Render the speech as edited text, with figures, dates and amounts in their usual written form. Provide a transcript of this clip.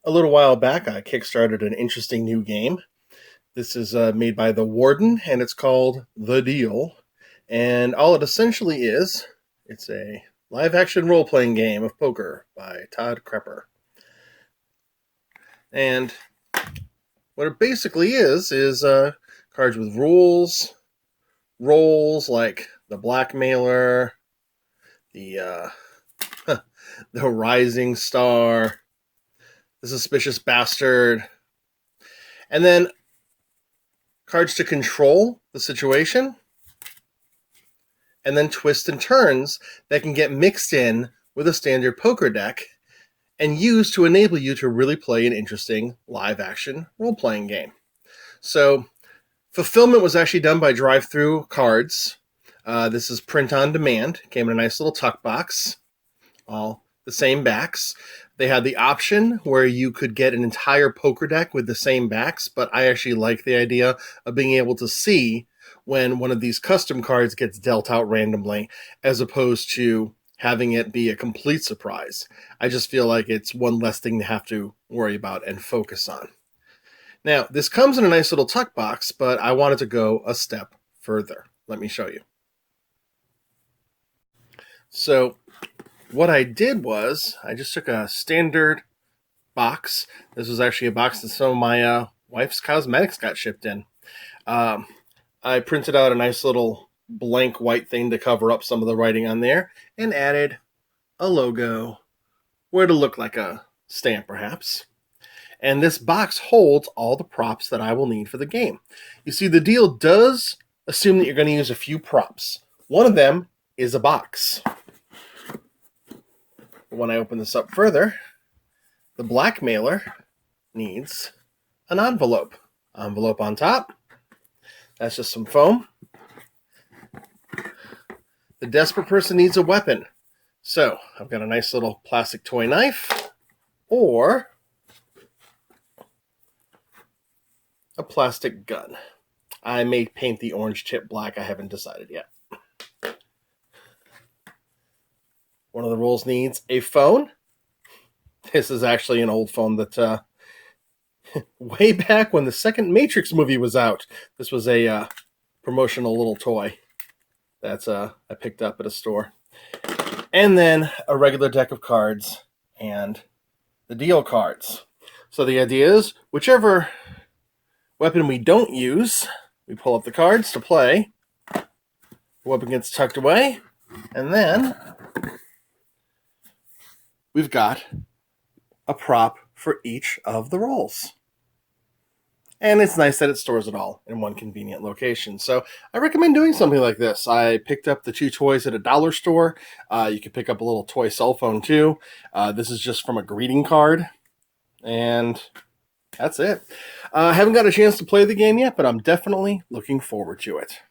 A little while back, I kickstarted an interesting new game. This is made by the Warden, and it's called The Deal. And all it essentially is, it's a live-action role-playing game of poker by Todd Crepper. And what it basically is cards with rules, roles like the blackmailer, the the rising star, the suspicious bastard, and then cards to control the situation, and then twists and turns that can get mixed in with a standard poker deck and used to enable you to really play an interesting live-action role-playing game. So, fulfillment was actually done by drive-through cards. This is print on demand. Came in a nice little tuck box, all the same backs. They had the option where you could get an entire poker deck with the same backs, but I actually like the idea of being able to see when one of these custom cards gets dealt out randomly, as opposed to having it be a complete surprise. I just feel like it's one less thing to have to worry about and focus on. Now, this comes in a nice little tuck box, but I wanted to go a step further. Let me show you. So, what I did was, I just took a standard box. This was actually a box that some of my wife's cosmetics got shipped in. I printed out a nice little blank white thing to cover up some of the writing on there, and added a logo where to look like a stamp, perhaps. And this box holds all the props that I will need for the game. You see, the deal does assume that you're going to use a few props. One of them is a box. When I open this up further, the blackmailer needs an envelope. Envelope on top. That's just some foam. The desperate person needs a weapon. So, I've got a nice little plastic toy knife, or a plastic gun. I may paint the orange tip black. I haven't decided yet. One of the roles needs a phone. This is actually an old phone that way back when the second Matrix movie was out, this was a promotional little toy that I picked up at a store. And then a regular deck of cards and the deal cards. So the idea is, whichever weapon we don't use, we pull up the cards to play. The weapon gets tucked away, and then we've got a prop for each of the roles. And it's nice that it stores it all in one convenient location. So I recommend doing something like this. I picked up the two toys at a dollar store. You can pick up a little toy cell phone too. This is just from a greeting card. And that's it. I haven't got a chance to play the game yet, but I'm definitely looking forward to it.